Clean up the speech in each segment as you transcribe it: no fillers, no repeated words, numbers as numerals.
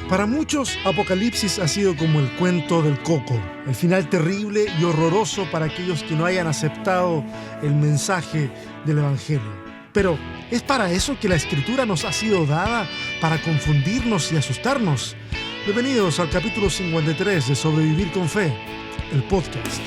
Para muchos, Apocalipsis ha sido como el cuento del coco, el final terrible y horroroso para aquellos que no hayan aceptado el mensaje del Evangelio. Pero, ¿es para eso que la Escritura nos ha sido dada? ¿Para confundirnos y asustarnos? Bienvenidos al capítulo 53 de Sobrevivir con Fe, el podcast.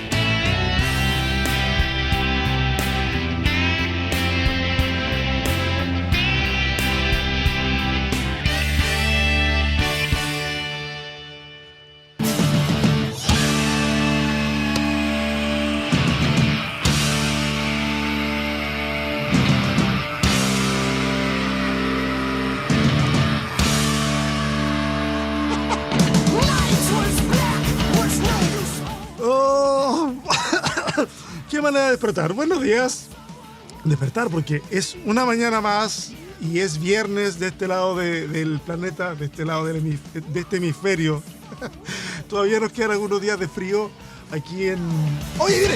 ¿Qué manera de despertar? Buenos días. Despertar porque es una mañana más y es viernes de este lado del planeta, de este lado de este hemisferio. Todavía nos quedan algunos días de frío aquí en... ¡Oye, mire!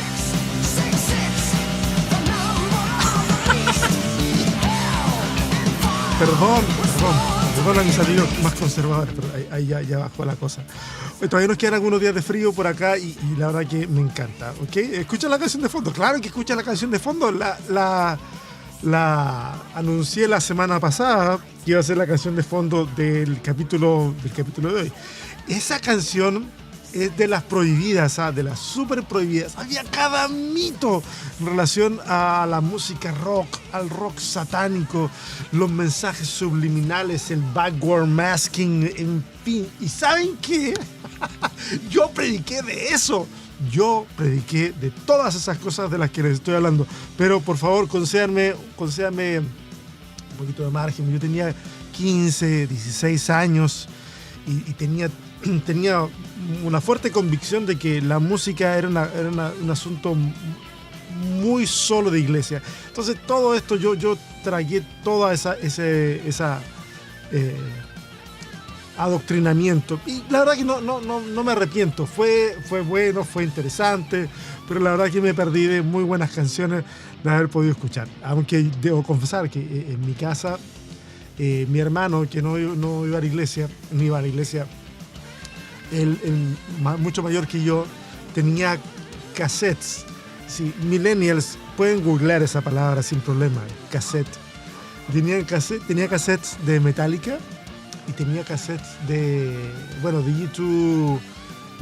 Perdón a mis amigos más conservadores, pero ahí ya bajó la cosa. Todavía nos quedan algunos días de frío por acá y la verdad que me encanta, ¿ok? ¿Escucha la canción de fondo? Claro que escucha la canción de fondo. La anuncié la semana pasada que iba a ser la canción de fondo del capítulo de hoy. Esa canción es de las prohibidas, de las súper prohibidas. Había cada mito en relación a la música rock, al rock satánico, los mensajes subliminales, el backward masking, en fin. ¿Y saben qué? Yo prediqué de eso. Yo prediqué de todas esas cosas de las que les estoy hablando. Pero por favor, concédanme un poquito de margen. Yo tenía 15, 16 años y tenía una fuerte convicción de que la música era un asunto muy solo de iglesia. Entonces todo esto yo tragué toda esa adoctrinamiento y la verdad que no me arrepiento. Fue bueno, fue interesante, pero la verdad que me perdí de muy buenas canciones de haber podido escuchar. Aunque debo confesar que en mi casa mi hermano, que no iba a la iglesia, él mucho mayor que yo, tenía cassettes. Sí, millennials pueden googlear esa palabra sin problema, cassette. Tenía cassettes de Metallica y tenía cassettes de U2,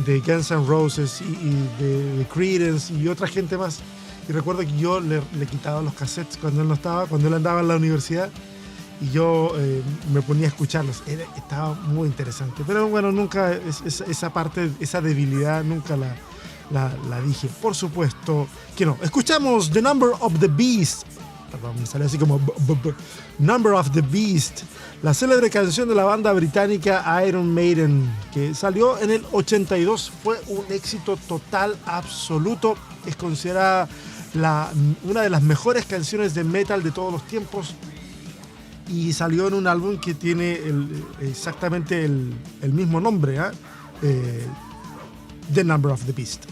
de Guns N' Roses y de Creedence y otra gente más. Y recuerdo que yo le quitaba los cassettes cuando él andaba en la universidad. Y yo me ponía a escucharlos. Estaba muy interesante. Pero bueno, nunca esa parte, esa debilidad, nunca la dije. Por supuesto que no. Escuchamos The Number of the Beast. Perdón, me sale así como Number of the Beast. La célebre canción de la banda británica Iron Maiden, que salió en el 82. Fue un éxito total, absoluto. Es considerada una de las mejores canciones de metal de todos los tiempos. Y salió en un álbum que tiene exactamente el mismo nombre, The Number of the Beast.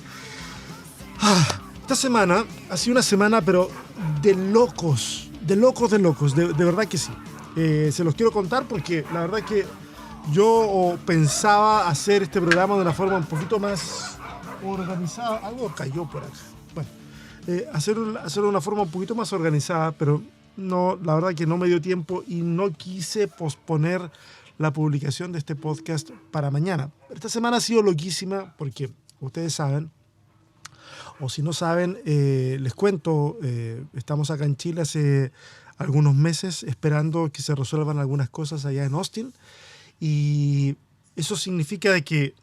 Esta semana ha sido una semana, pero de locos, de verdad que sí. Se los quiero contar porque la verdad que yo pensaba hacer este programa de una forma un poquito más organizada. Algo cayó por acá. Bueno, hacerlo de una forma un poquito más organizada, pero no, la verdad que no me dio tiempo y no quise posponer la publicación de este podcast para mañana. Esta semana ha sido loquísima porque ustedes saben, o si no saben, les cuento, estamos acá en Chile hace algunos meses esperando que se resuelvan algunas cosas allá en Austin y eso significa de que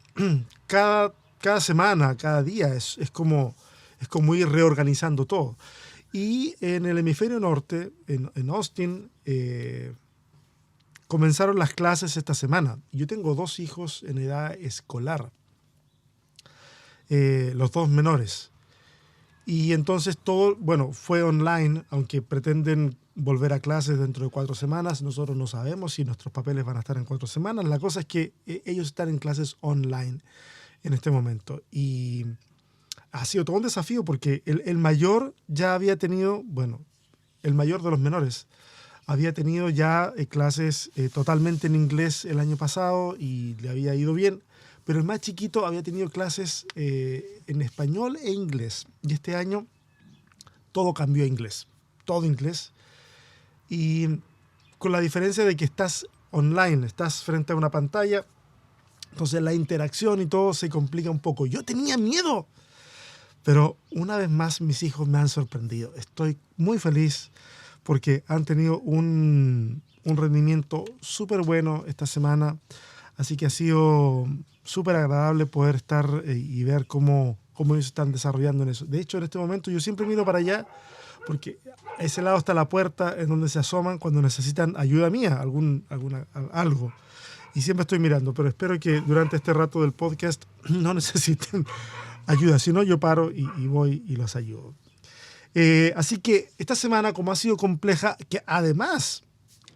cada semana, cada día es como ir reorganizando todo. Y en el hemisferio norte, en Austin, comenzaron las clases esta semana. Yo tengo 2 hijos en edad escolar, los 2 menores. Y entonces todo, fue online, aunque pretenden volver a clases dentro de 4 semanas. Nosotros no sabemos si nuestros papeles van a estar en 4 semanas. La cosa es que ellos están en clases online en este momento. Y ha sido todo un desafío porque el mayor ya había tenido, el mayor de los menores había tenido ya clases totalmente en inglés el año pasado y le había ido bien, pero el más chiquito había tenido clases en español e inglés. Y este año todo cambió a inglés, todo inglés. Y con la diferencia de que estás online, estás frente a una pantalla, entonces la interacción y todo se complica un poco. Yo tenía miedo, pero una vez más mis hijos me han sorprendido. Estoy muy feliz porque han tenido un rendimiento súper bueno esta semana. Así que ha sido súper agradable poder estar y ver cómo ellos se están desarrollando en eso. De hecho, en este momento yo siempre miro para allá porque a ese lado está la puerta en donde se asoman cuando necesitan ayuda mía, algo. Y siempre estoy mirando, pero espero que durante este rato del podcast no necesiten ayuda. Si no, yo paro y voy y los ayudo. Así que esta semana, como ha sido compleja, que además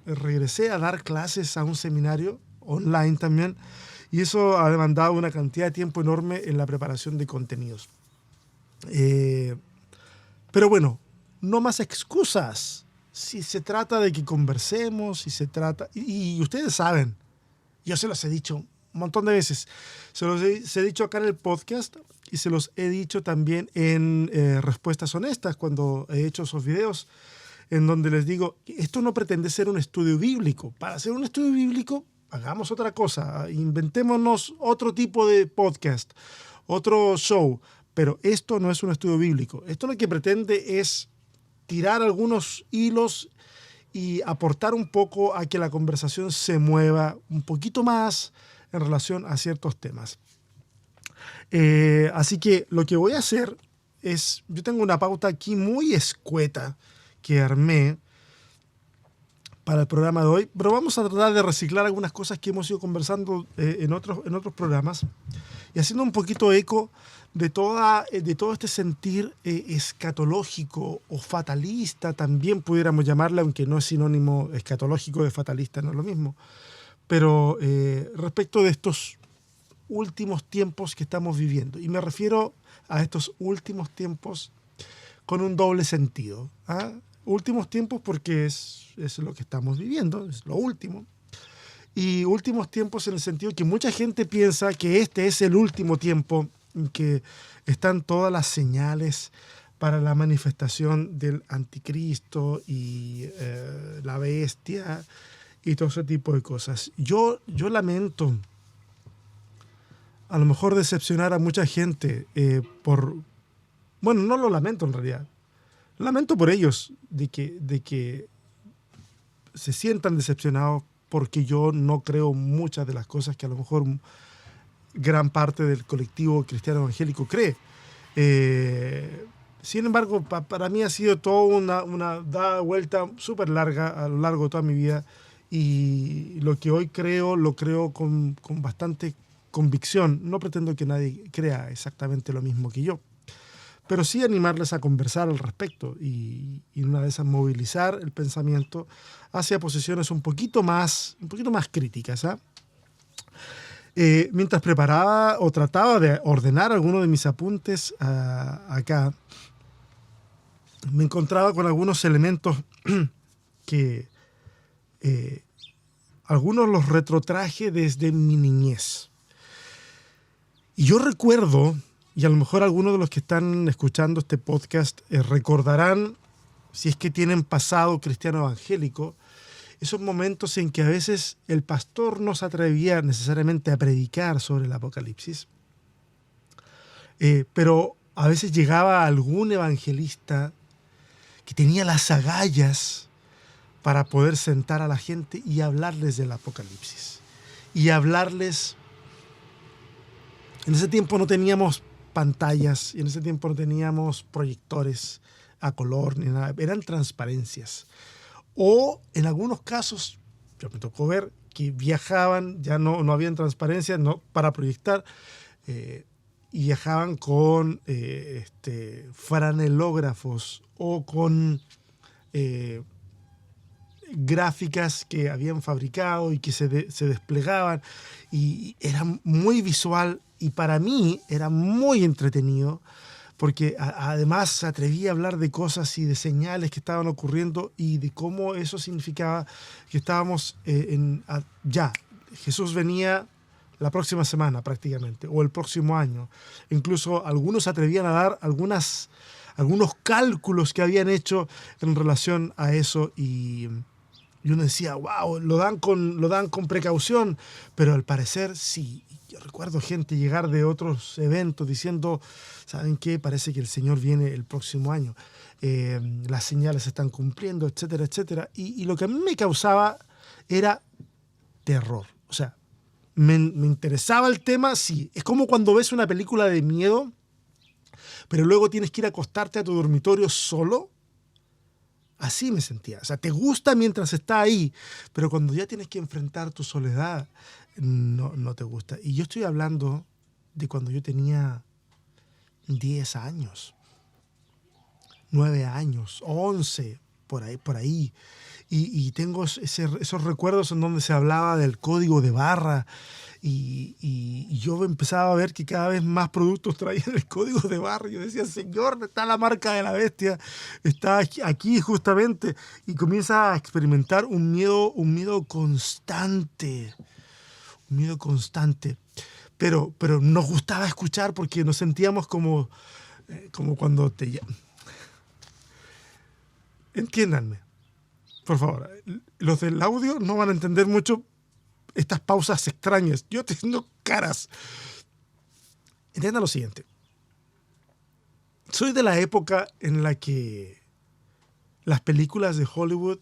regresé a dar clases a un seminario online también, y eso ha demandado una cantidad de tiempo enorme en la preparación de contenidos. Pero bueno, no más excusas. Si se trata de que conversemos, si se trata... Y ustedes saben, yo se los he dicho un montón de veces. Se los he dicho acá en el podcast y se los he dicho también en Respuestas Honestas, cuando he hecho esos videos en donde les digo, esto no pretende ser un estudio bíblico. Para hacer un estudio bíblico, hagamos otra cosa. Inventémonos otro tipo de podcast, otro show. Pero esto no es un estudio bíblico. Esto lo que pretende es tirar algunos hilos y aportar un poco a que la conversación se mueva un poquito más en relación a ciertos temas. Así que lo que voy a hacer es, yo tengo una pauta aquí muy escueta que armé para el programa de hoy, pero vamos a tratar de reciclar algunas cosas que hemos ido conversando en otros programas y haciendo un poquito eco de todo este sentir escatológico o fatalista, también pudiéramos llamarle, aunque no es sinónimo escatológico de fatalista, no es lo mismo, pero respecto de estos últimos tiempos que estamos viviendo. Y me refiero a estos últimos tiempos con un doble sentido. Últimos tiempos porque es lo que estamos viviendo, es lo último. Y últimos tiempos en el sentido que mucha gente piensa que este es el último tiempo en que están todas las señales para la manifestación del anticristo y la bestia y todo ese tipo de cosas. Yo lamento a lo mejor decepcionar a mucha gente bueno, no lo lamento en realidad. Lamento por ellos de que se sientan decepcionados porque yo no creo muchas de las cosas que a lo mejor gran parte del colectivo cristiano evangélico cree. Sin embargo, para mí ha sido toda una dada vuelta súper larga a lo largo de toda mi vida y lo que hoy creo, lo creo con bastante convicción. No pretendo que nadie crea exactamente lo mismo que yo, pero sí animarles a conversar al respecto y una de esas movilizar el pensamiento hacia posiciones un poquito más críticas. Mientras preparaba o trataba de ordenar algunos de mis apuntes acá, me encontraba con algunos elementos que algunos los retrotraje desde mi niñez. Y yo recuerdo, y a lo mejor algunos de los que están escuchando este podcast recordarán, si es que tienen pasado cristiano evangélico, esos momentos en que a veces el pastor no se atrevía necesariamente a predicar sobre el Apocalipsis, pero a veces llegaba algún evangelista que tenía las agallas para poder sentar a la gente y hablarles del Apocalipsis. Y hablarles... En ese tiempo no teníamos pantallas y en ese tiempo no teníamos proyectores a color ni nada. Eran transparencias. O en algunos casos, yo me tocó ver que viajaban, ya no habían transparencias para proyectar, y viajaban con franelógrafos o con gráficas que habían fabricado y que se desplegaban y era muy visual y para mí era muy entretenido porque además se atrevía a hablar de cosas y de señales que estaban ocurriendo y de cómo eso significaba que estábamos ya. Jesús venía la próxima semana prácticamente, o el próximo año. Incluso algunos se atrevían a dar algunos cálculos que habían hecho en relación a eso y uno decía, wow, lo dan con precaución, pero al parecer sí. Yo recuerdo gente llegar de otros eventos diciendo, ¿saben qué? Parece que el Señor viene el próximo año. Las señales se están cumpliendo, etcétera, etcétera. Y lo que a mí me causaba era terror. O sea, me interesaba el tema, sí. Es como cuando ves una película de miedo, pero luego tienes que ir a acostarte a tu dormitorio solo. Así me sentía. O sea, te gusta mientras está ahí, pero cuando ya tienes que enfrentar tu soledad, no te gusta. Y yo estoy hablando de cuando yo tenía 10 años, 9 años, 11, por ahí. Y tengo esos recuerdos en donde se hablaba del código de barra y yo empezaba a ver que cada vez más productos traían el código de barra. Yo decía, Señor, está la marca de la bestia, está aquí justamente. Y comienza a experimentar un miedo constante, un miedo constante. Pero nos gustaba escuchar porque nos sentíamos como cuando te llaman. Entiéndanme. Por favor, los del audio no van a entender mucho estas pausas extrañas. Yo tengo caras. Entiendan lo siguiente. Soy de la época en la que las películas de Hollywood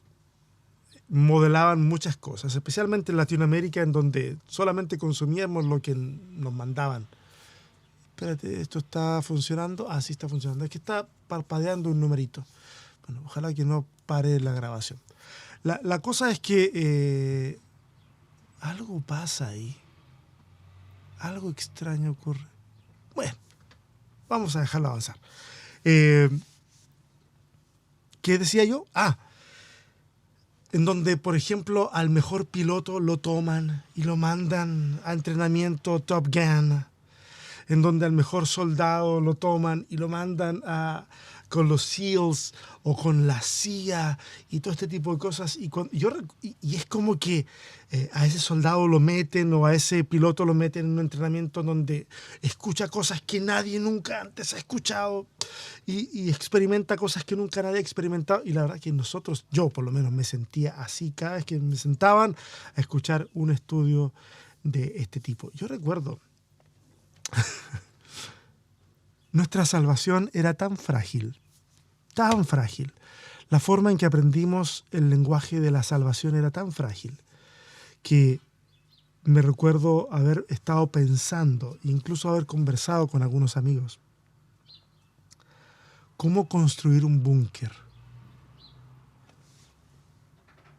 modelaban muchas cosas, especialmente en Latinoamérica, en donde solamente consumíamos lo que nos mandaban. Espérate, ¿esto está funcionando? Ah, sí está funcionando. Es que está parpadeando un numerito. Bueno, ojalá que no pare la grabación. La cosa es que algo pasa ahí. Algo extraño ocurre. Bueno, vamos a dejarlo avanzar. ¿Qué decía yo? En donde, por ejemplo, al mejor piloto lo toman y lo mandan a entrenamiento Top Gun. En donde al mejor soldado lo toman y lo mandan con los SEALs o con la CIA y todo este tipo de cosas. Y es como que a ese soldado lo meten o a ese piloto lo meten en un entrenamiento donde escucha cosas que nadie nunca antes ha escuchado y experimenta cosas que nunca nadie ha experimentado. Y la verdad que yo por lo menos me sentía así cada vez que me sentaban a escuchar un estudio de este tipo. Yo recuerdo nuestra salvación era tan frágil. La forma en que aprendimos el lenguaje de la salvación era tan frágil que me recuerdo haber estado pensando, incluso haber conversado con algunos amigos, cómo construir un búnker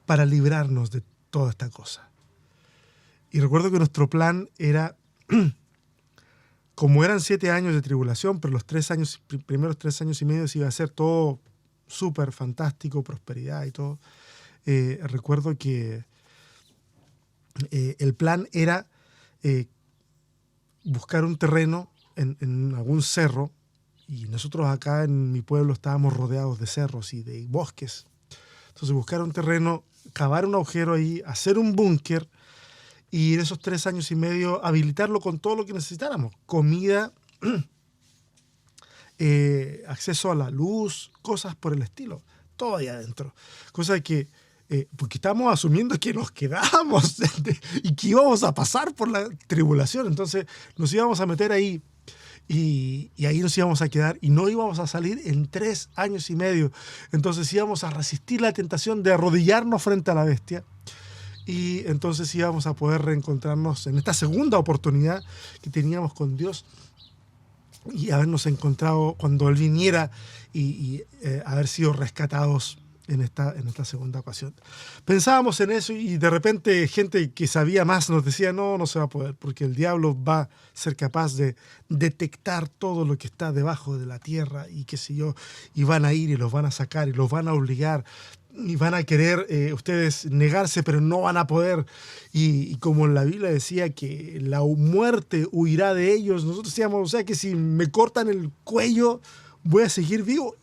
para librarnos de toda esta cosa. Y recuerdo que nuestro plan era, como eran 7 años de tribulación, pero los primeros 3 años y medio iba a ser todo súper fantástico, prosperidad y todo. Recuerdo que el plan era buscar un terreno en algún cerro, y nosotros acá en mi pueblo estábamos rodeados de cerros y de bosques. Entonces buscar un terreno, cavar un agujero ahí, hacer un búnker, y en esos 3 años y medio habilitarlo con todo lo que necesitáramos. Comida, acceso a la luz, cosas por el estilo. Todo ahí adentro. Cosa que, porque estábamos asumiendo que nos quedábamos y que íbamos a pasar por la tribulación. Entonces nos íbamos a meter ahí y ahí nos íbamos a quedar y no íbamos a salir en 3 años y medio. Entonces íbamos a resistir la tentación de arrodillarnos frente a la bestia. Y entonces íbamos a poder reencontrarnos en esta segunda oportunidad que teníamos con Dios y habernos encontrado cuando Él viniera y haber sido rescatados en esta segunda ocasión. Pensábamos en eso y de repente gente que sabía más nos decía, no se va a poder, porque el diablo va a ser capaz de detectar todo lo que está debajo de la tierra y qué sé yo, y van a ir y los van a sacar y los van a obligar. y van a querer ustedes negarse, pero no van a poder. Y como la Biblia decía que la muerte huirá de ellos, nosotros decíamos, o sea que si me cortan el cuello, voy a seguir vivo.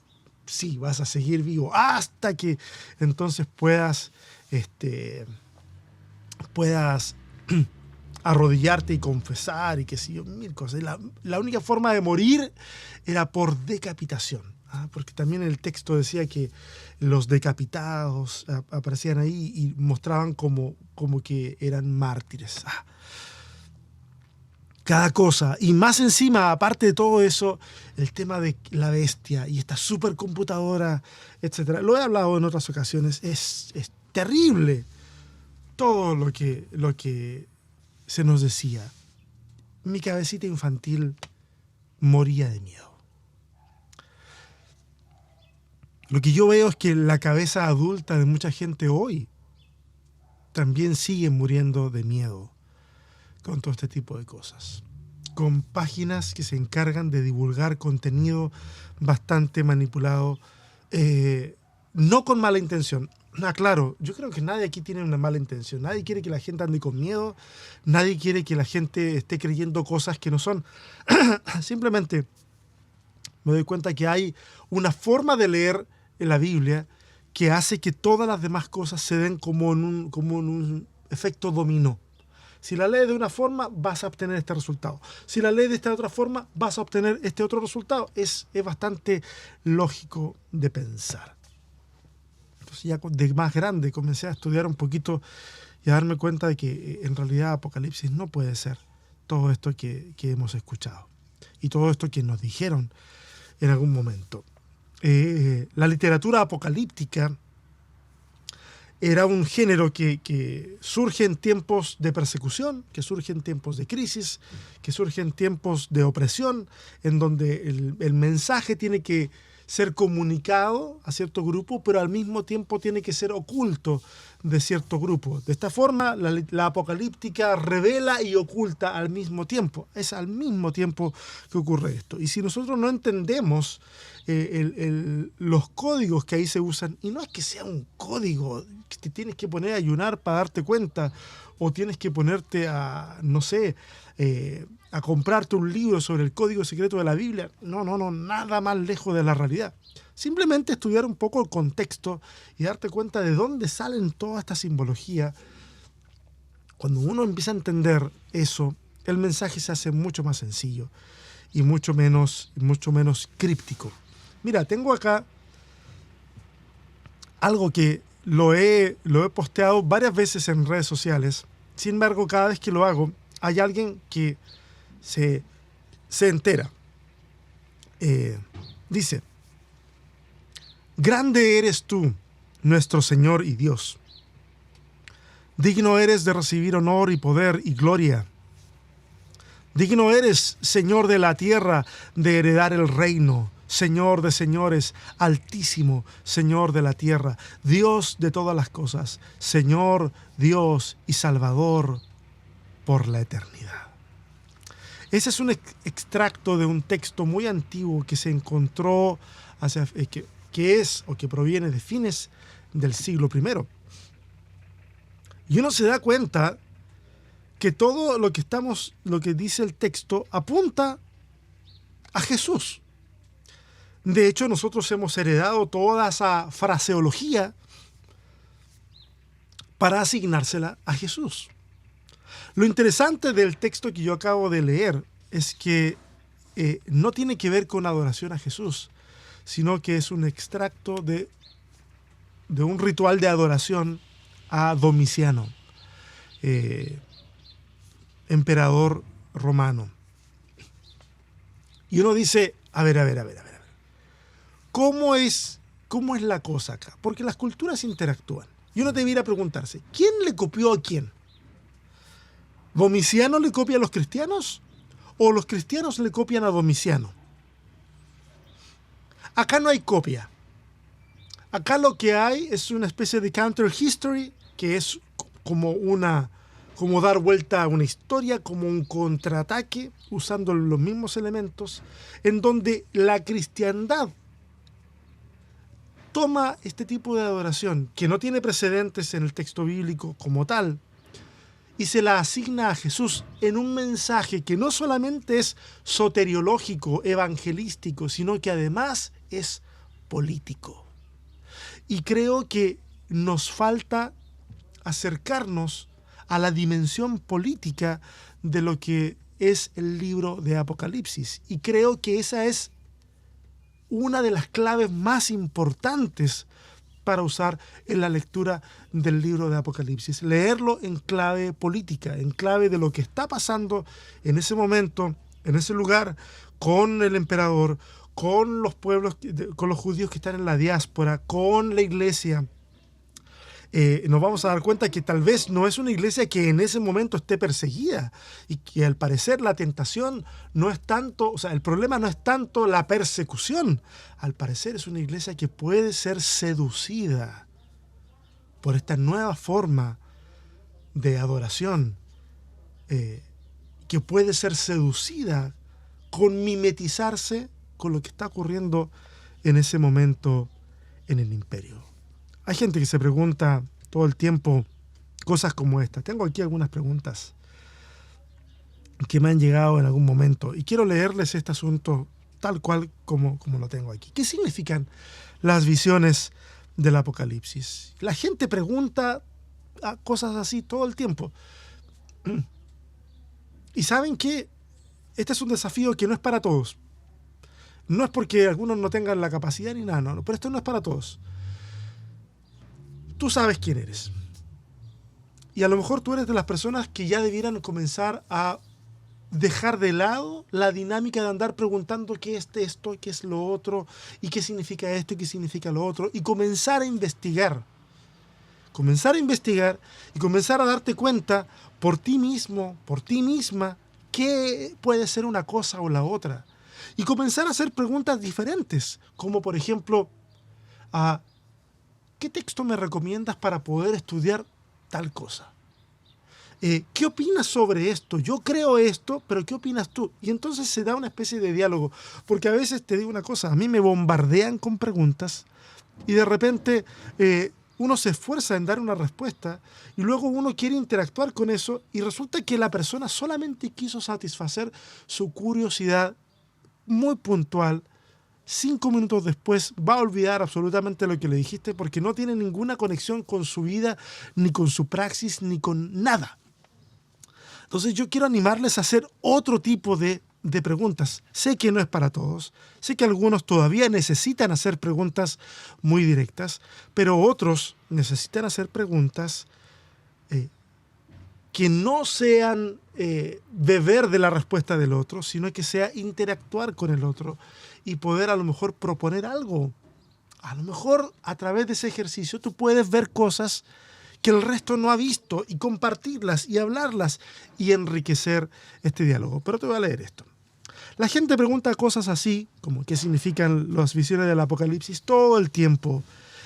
Sí, vas a seguir vivo hasta que entonces puedas arrodillarte y confesar y qué sé yo, mil cosas. La única forma de morir era por decapitación. Porque también el texto decía que los decapitados aparecían ahí y mostraban como que eran mártires. Cada cosa. Y más encima, aparte de todo eso, el tema de la bestia y esta supercomputadora, etc. Lo he hablado en otras ocasiones. Es terrible todo lo que se nos decía. Mi cabecita infantil moría de miedo. Lo que yo veo es que la cabeza adulta de mucha gente hoy también sigue muriendo de miedo con todo este tipo de cosas. Con páginas que se encargan de divulgar contenido bastante manipulado, no con mala intención. Claro, yo creo que nadie aquí tiene una mala intención. Nadie quiere que la gente ande con miedo. Nadie quiere que la gente esté creyendo cosas que no son. Simplemente me doy cuenta que hay una forma de leer en la Biblia que hace que todas las demás cosas se den como en un efecto dominó. Si la lees de una forma, vas a obtener este resultado. Si la lees de esta otra forma, vas a obtener este otro resultado. Es bastante lógico de pensar. Entonces ya de más grande comencé a estudiar un poquito y a darme cuenta de que en realidad Apocalipsis no puede ser todo esto que hemos escuchado y todo esto que nos dijeron en algún momento. La literatura apocalíptica era un género que surge en tiempos de persecución, que surge en tiempos de crisis, que surge en tiempos de opresión, en donde el mensaje tiene que ser comunicado a cierto grupo, pero al mismo tiempo tiene que ser oculto de cierto grupo. De esta forma, la apocalíptica revela y oculta al mismo tiempo. Es al mismo tiempo que ocurre esto. Y si nosotros no entendemos los códigos que ahí se usan, y no es que sea un código que te tienes que poner a ayunar para darte cuenta, o tienes que ponerte a, no sé, a comprarte un libro sobre el código secreto de la Biblia. No, nada más lejos de la realidad. Simplemente estudiar un poco el contexto y darte cuenta de dónde salen toda esta simbología. Cuando uno empieza a entender eso, el mensaje se hace mucho más sencillo y mucho menos críptico. Mira, tengo acá algo que lo he posteado varias veces en redes sociales. Sin embargo, cada vez que lo hago, hay alguien que se entera. Dice: grande eres tú, nuestro Señor y Dios. Digno eres de recibir honor y poder y gloria. Digno eres, Señor de la tierra, de heredar el reino. Señor de señores, altísimo Señor de la tierra, Dios de todas las cosas, Señor, Dios y Salvador por la eternidad. Ese es un extracto de un texto muy antiguo que se encontró, que proviene de fines del siglo I. Y uno se da cuenta que todo lo que dice el texto apunta a Jesús. De hecho, nosotros hemos heredado toda esa fraseología para asignársela a Jesús. Lo interesante del texto que yo acabo de leer es que no tiene que ver con adoración a Jesús, sino que es un extracto de un ritual de adoración a Domiciano, emperador romano. Y uno dice, a ver. ¿Cómo es la cosa acá? Porque las culturas interactúan. Y uno debiera preguntarse, ¿quién le copió a quién? ¿Domiciano le copia a los cristianos? ¿O los cristianos le copian a Domiciano? Acá no hay copia. Acá lo que hay es una especie de counter history, que es como dar vuelta a una historia, como un contraataque, usando los mismos elementos, en donde la cristiandad toma este tipo de adoración, que no tiene precedentes en el texto bíblico como tal, y se la asigna a Jesús en un mensaje que no solamente es soteriológico, evangelístico, sino que además es político. Y creo que nos falta acercarnos a la dimensión política de lo que es el libro de Apocalipsis. Y creo que esa es una de las claves más importantes para usar en la lectura del libro de Apocalipsis. Leerlo en clave política, en clave de lo que está pasando en ese momento, en ese lugar, con el emperador, con los pueblos, con los judíos que están en la diáspora, con la iglesia. Nos vamos a dar cuenta que tal vez no es una iglesia que en ese momento esté perseguida y que al parecer la tentación no es tanto, o sea, el problema no es tanto la persecución. Al parecer es una iglesia que puede ser seducida por esta nueva forma de adoración, que puede ser seducida con mimetizarse con lo que está ocurriendo en ese momento en el imperio. Hay gente que se pregunta todo el tiempo cosas como esta. Tengo aquí algunas preguntas que me han llegado en algún momento y quiero leerles este asunto tal cual como lo tengo aquí. ¿Qué significan las visiones del Apocalipsis? La gente pregunta cosas así todo el tiempo. Y saben que este es un desafío que no es para todos. No es porque algunos no tengan la capacidad ni nada, no, pero esto no es para todos. Tú sabes quién eres. Y a lo mejor tú eres de las personas que ya debieran comenzar a dejar de lado la dinámica de andar preguntando qué es esto, qué es lo otro, y qué significa esto y qué significa lo otro, y comenzar a investigar. Comenzar a investigar y comenzar a darte cuenta por ti mismo, por ti misma, qué puede ser una cosa o la otra. Y comenzar a hacer preguntas diferentes, como por ejemplo, ¿qué texto me recomiendas para poder estudiar tal cosa? ¿Qué opinas sobre esto? Yo creo esto, pero ¿qué opinas tú? Y entonces se da una especie de diálogo, porque a veces te digo una cosa, a mí me bombardean con preguntas y de repente uno se esfuerza en dar una respuesta y luego uno quiere interactuar con eso y resulta que la persona solamente quiso satisfacer su curiosidad muy puntual. 5 minutos después va a olvidar absolutamente lo que le dijiste porque no tiene ninguna conexión con su vida, ni con su praxis, ni con nada. Entonces yo quiero animarles a hacer otro tipo de preguntas. Sé que no es para todos, sé que algunos todavía necesitan hacer preguntas muy directas, pero otros necesitan hacer preguntas que no sean beber de la respuesta del otro, sino que sea interactuar con el otro y poder a lo mejor proponer algo. A lo mejor a través de ese ejercicio tú puedes ver cosas que el resto no ha visto y compartirlas y hablarlas y enriquecer este diálogo. Pero te voy a leer esto. La gente pregunta cosas así, como qué significan las visiones del Apocalipsis todo el tiempo.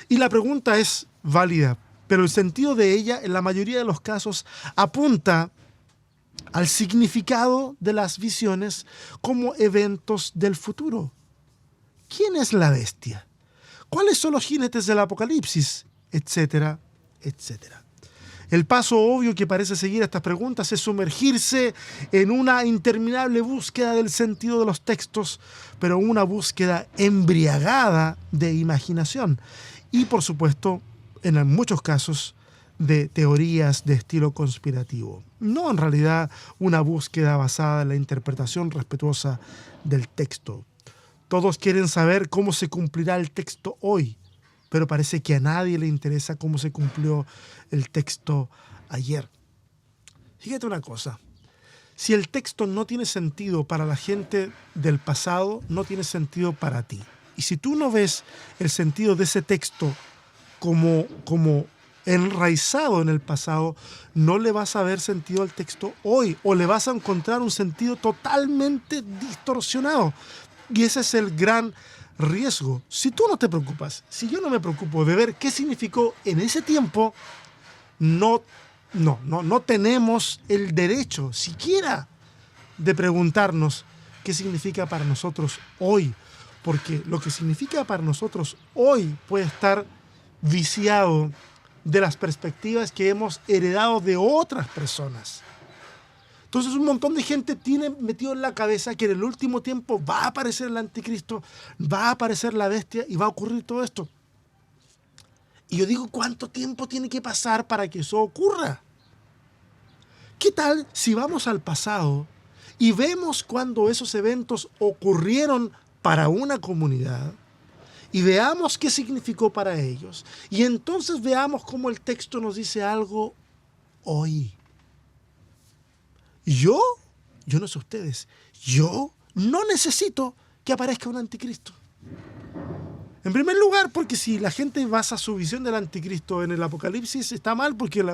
Y la pregunta es válida, pero el sentido de ella en la mayoría de los casos apunta al significado de las visiones como eventos del futuro. ¿Quién es la bestia? ¿Cuáles son los jinetes del Apocalipsis? Etcétera, etcétera. El paso obvio que parece seguir a estas preguntas es sumergirse en una interminable búsqueda del sentido de los textos, pero una búsqueda embriagada de imaginación y, por supuesto, en muchos casos, de teorías de estilo conspirativo. No en realidad una búsqueda basada en la interpretación respetuosa del texto. Todos quieren saber cómo se cumplirá el texto hoy, pero parece que a nadie le interesa cómo se cumplió el texto ayer. Fíjate una cosa, si el texto no tiene sentido para la gente del pasado, no tiene sentido para ti. Y si tú no ves el sentido de ese texto como enraizado en el pasado, no le vas a ver sentido al texto hoy, o le vas a encontrar un sentido totalmente distorsionado. Y ese es el gran riesgo. Si tú no te preocupas, si yo no me preocupo de ver qué significó en ese tiempo, no tenemos el derecho siquiera de preguntarnos qué significa para nosotros hoy. Porque lo que significa para nosotros hoy puede estar viciado de las perspectivas que hemos heredado de otras personas. Entonces un montón de gente tiene metido en la cabeza que en el último tiempo va a aparecer el anticristo, va a aparecer la bestia y va a ocurrir todo esto. Y yo digo, ¿cuánto tiempo tiene que pasar para que eso ocurra? ¿Qué tal si vamos al pasado y vemos cuando esos eventos ocurrieron para una comunidad y veamos qué significó para ellos? Y entonces veamos cómo el texto nos dice algo hoy. Yo no sé ustedes, yo no necesito que aparezca un anticristo. En primer lugar, porque si la gente basa su visión del anticristo en el Apocalipsis, está mal, porque el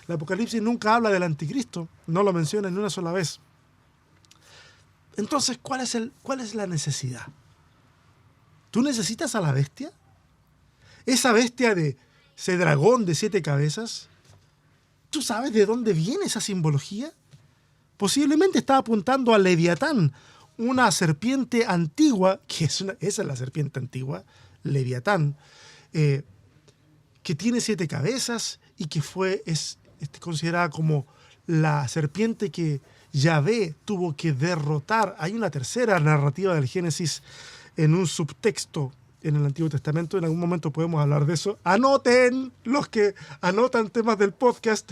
Apocalipsis nunca habla del anticristo, no lo menciona ni una sola vez. Entonces, ¿cuál es la necesidad? ¿Tú necesitas a la bestia? Esa bestia de ese dragón de 7 cabezas, ¿tú sabes de dónde viene esa simbología? Posiblemente está apuntando a Leviatán, una serpiente antigua, esa es la serpiente antigua, Leviatán, que tiene 7 cabezas y que es considerada como la serpiente que Yahvé tuvo que derrotar. Hay una tercera narrativa del Génesis en un subtexto en el Antiguo Testamento. En algún momento podemos hablar de eso. Anoten, los que anotan temas del podcast.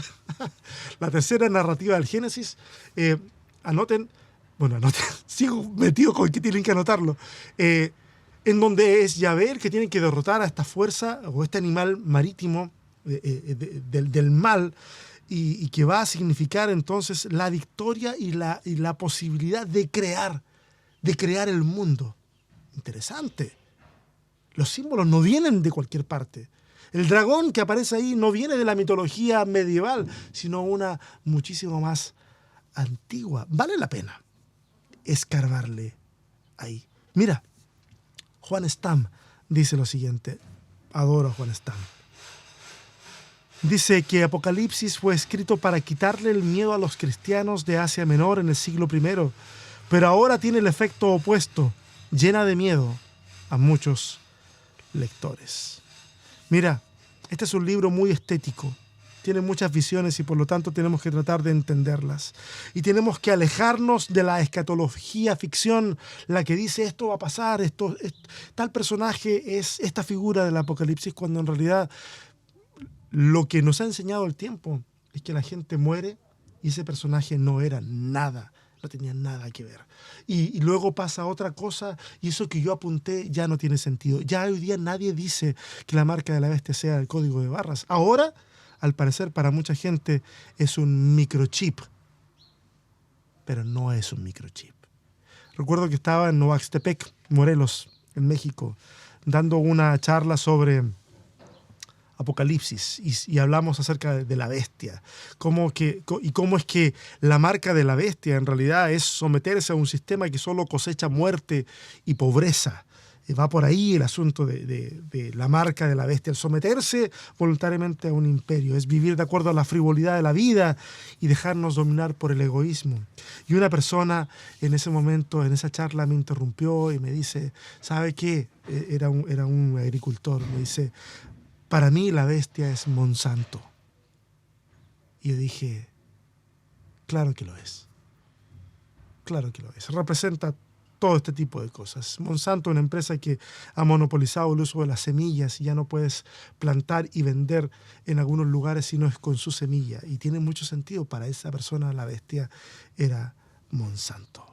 La tercera narrativa del Génesis. Anoten, sigo metido con que tienen que anotarlo. En donde es Yahvé el que tiene que derrotar a esta fuerza o este animal marítimo del mal y que va a significar entonces la victoria y la posibilidad de crear el mundo. Interesante. Los símbolos no vienen de cualquier parte. El dragón que aparece ahí no viene de la mitología medieval, sino una muchísimo más antigua. Vale la pena escarbarle ahí. Mira, Juan Stam dice lo siguiente. Adoro a Juan Stam. Dice que Apocalipsis fue escrito para quitarle el miedo a los cristianos de Asia Menor en el siglo I, pero ahora tiene el efecto opuesto, llena de miedo a muchos lectores. Mira, este es un libro muy estético. Tiene muchas visiones y por lo tanto tenemos que tratar de entenderlas. Y tenemos que alejarnos de la escatología ficción, la que dice esto va a pasar, tal personaje es esta figura del Apocalipsis, cuando en realidad lo que nos ha enseñado el tiempo es que la gente muere y ese personaje no era nada, no tenía nada que ver. Y luego pasa otra cosa y eso que yo apunté ya no tiene sentido. Ya hoy día nadie dice que la marca de la bestia sea el código de barras. Ahora, al parecer, para mucha gente es un microchip, pero no es un microchip. Recuerdo que estaba en Noaxtepec, Morelos, en México, dando una charla sobre Apocalipsis y hablamos acerca de la bestia, cómo es que la marca de la bestia en realidad es someterse a un sistema que solo cosecha muerte y pobreza. Va por ahí el asunto de la marca de la bestia, el someterse voluntariamente a un imperio, es vivir de acuerdo a la frivolidad de la vida y dejarnos dominar por el egoísmo. Y una persona en ese momento, en esa charla, me interrumpió y me dice, ¿sabe qué? Era un agricultor, me dice, para mí la bestia es Monsanto. Y yo dije, claro que lo es. Claro que lo es. Representa todo este tipo de cosas. Monsanto, una empresa que ha monopolizado el uso de las semillas y ya no puedes plantar y vender en algunos lugares si no es con su semilla. Y tiene mucho sentido. Para esa persona la bestia era Monsanto.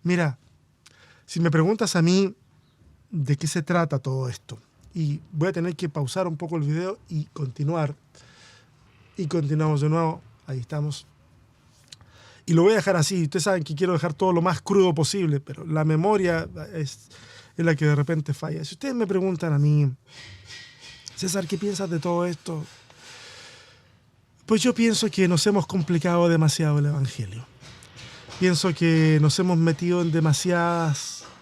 Mira, si me preguntas a mí de qué se trata todo esto, y voy a tener que pausar un poco el video y continuar. Y continuamos de nuevo. Ahí estamos. Y lo voy a dejar así. Ustedes saben que quiero dejar todo lo más crudo posible, pero la memoria es la que de repente falla. Si ustedes me preguntan a mí, César, ¿qué piensas de todo esto? Pues yo pienso que nos hemos complicado demasiado el Evangelio. Pienso que nos hemos metido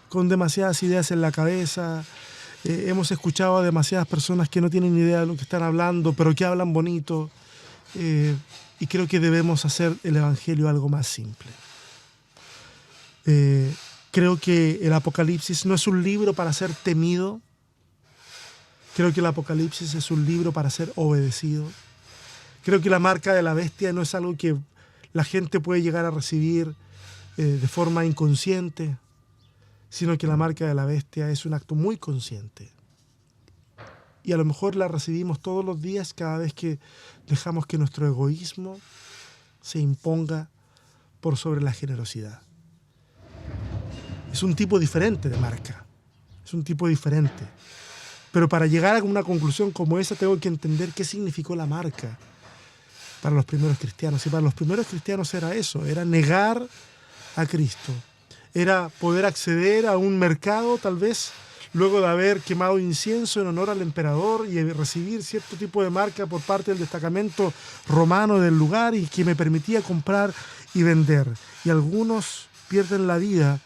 con demasiadas ideas en la cabeza. Hemos escuchado a demasiadas personas que no tienen ni idea de lo que están hablando, pero que hablan bonito. Y creo que debemos hacer el Evangelio algo más simple. Creo que el Apocalipsis no es un libro para ser temido. Creo que el Apocalipsis es un libro para ser obedecido. Creo que la marca de la bestia no es algo que la gente puede llegar a recibir de forma inconsciente, sino que la marca de la bestia es un acto muy consciente. Y a lo mejor la recibimos todos los días cada vez que dejamos que nuestro egoísmo se imponga por sobre la generosidad. Es un tipo diferente de marca, es un tipo diferente. Pero para llegar a una conclusión como esa tengo que entender qué significó la marca para los primeros cristianos. Y para los primeros cristianos era eso, era negar a Cristo. Era poder acceder a un mercado, tal vez, luego de haber quemado incienso en honor al emperador y recibir cierto tipo de marca por parte del destacamento romano del lugar y que me permitía comprar y vender. Y algunos pierden la vida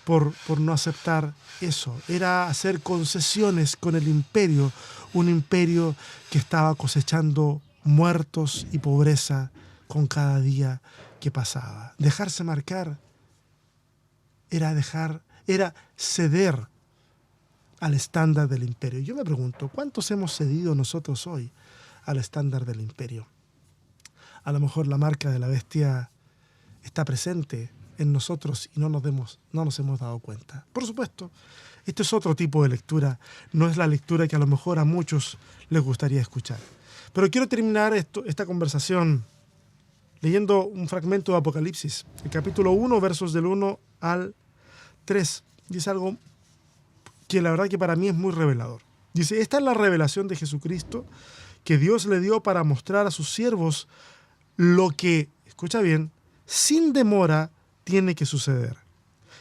por no aceptar eso. Era hacer concesiones con el imperio, un imperio que estaba cosechando muertos y pobreza con cada día que pasaba. Dejarse marcar era ceder al estándar del imperio. Yo me pregunto, ¿cuántos hemos cedido nosotros hoy al estándar del imperio? A lo mejor la marca de la bestia está presente en nosotros y no nos hemos dado cuenta. Por supuesto, este es otro tipo de lectura, no es la lectura que a lo mejor a muchos les gustaría escuchar. Pero quiero terminar esta conversación leyendo un fragmento de Apocalipsis, el capítulo 1, versos del 1 al 3. Dice algo que la verdad que para mí es muy revelador. Dice, esta es la revelación de Jesucristo que Dios le dio para mostrar a sus siervos lo que, escucha bien, sin demora tiene que suceder.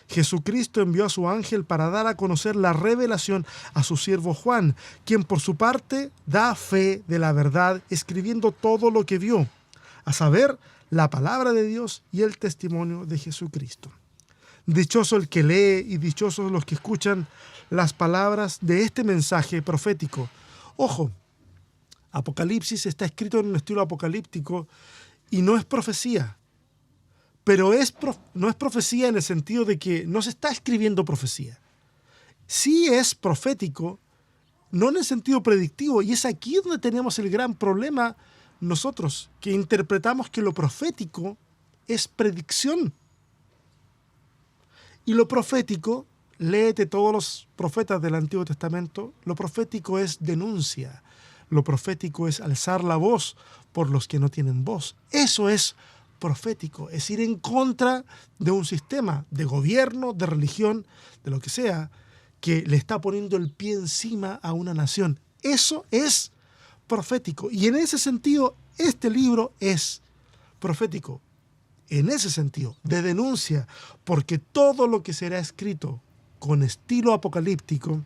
Jesucristo envió a su ángel para dar a conocer la revelación a su siervo Juan, quien por su parte da fe de la verdad, escribiendo todo lo que vio, a saber, la palabra de Dios y el testimonio de Jesucristo. Dichoso el que lee y dichosos los que escuchan las palabras de este mensaje profético. Ojo, Apocalipsis está escrito en un estilo apocalíptico y no es profecía. Pero no es profecía en el sentido de que no se está escribiendo profecía. Sí es profético, no en el sentido predictivo. Y es aquí donde tenemos el gran problema nosotros, que interpretamos que lo profético es predicción. Y lo profético, léete todos los profetas del Antiguo Testamento, lo profético es denuncia. Lo profético es alzar la voz por los que no tienen voz. Eso es profético, es ir en contra de un sistema de gobierno, de religión, de lo que sea, que le está poniendo el pie encima a una nación. Eso es profético. Y en ese sentido, este libro es profético. En ese sentido, de denuncia, porque todo lo que será escrito con estilo apocalíptico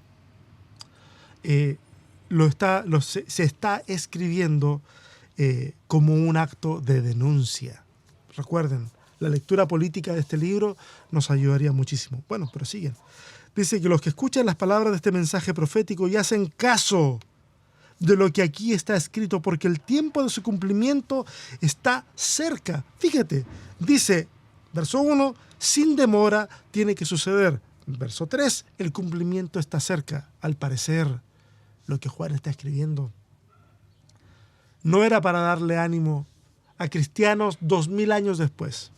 se está escribiendo como un acto de denuncia. Recuerden, la lectura política de este libro nos ayudaría muchísimo. Bueno, pero siguen. Dice que los que escuchan las palabras de este mensaje profético y hacen caso de lo que aquí está escrito, porque el tiempo de su cumplimiento está cerca. Fíjate, dice, verso 1, sin demora tiene que suceder. Verso 3, el cumplimiento está cerca. Al parecer, lo que Juan está escribiendo no era para darle ánimo a cristianos 2000 años después.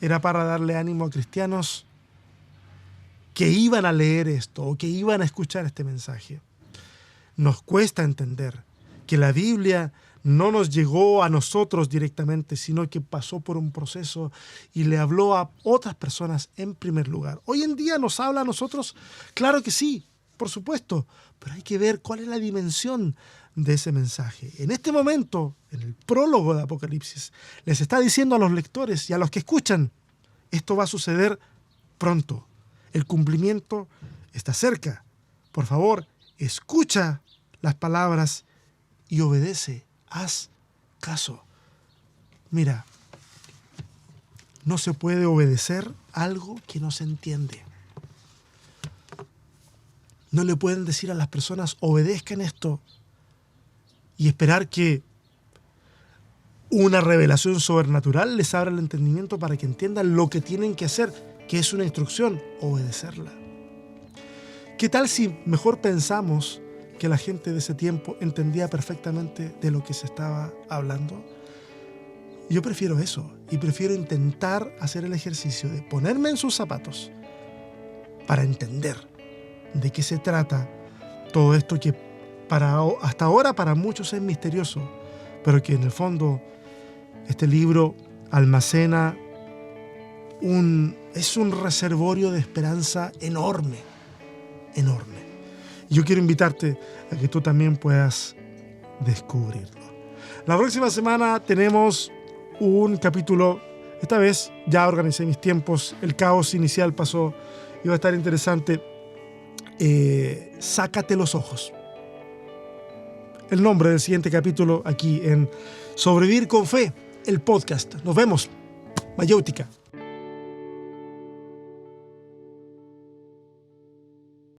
Era para darle ánimo a cristianos que iban a leer esto o que iban a escuchar este mensaje. Nos cuesta entender que la Biblia no nos llegó a nosotros directamente, sino que pasó por un proceso y le habló a otras personas en primer lugar. Hoy en día nos habla a nosotros, claro que sí, por supuesto, pero hay que ver cuál es la dimensión de ese mensaje. En este momento, en el prólogo de Apocalipsis, les está diciendo a los lectores y a los que escuchan, esto va a suceder pronto. El cumplimiento está cerca. Por favor, escucha las palabras y obedece. Haz caso. Mira, no se puede obedecer algo que no se entiende. No le pueden decir a las personas, obedezcan esto, y esperar que una revelación sobrenatural les abra el entendimiento para que entiendan lo que tienen que hacer. que es una instrucción, obedecerla. ¿Qué tal si mejor pensamos que la gente de ese tiempo entendía perfectamente de lo que se estaba hablando? Yo prefiero eso, y prefiero intentar hacer el ejercicio de ponerme en sus zapatos para entender de qué se trata todo esto que hasta ahora para muchos es misterioso, pero que en el fondo este libro almacena es un reservorio de esperanza enorme, enorme. Yo quiero invitarte a que tú también puedas descubrirlo. La próxima semana tenemos un capítulo. Esta vez ya organicé mis tiempos, el caos inicial pasó y va a estar interesante. Sácate los ojos. El nombre del siguiente capítulo aquí en Sobrevivir con Fe, el podcast. Nos vemos. Mayéutica.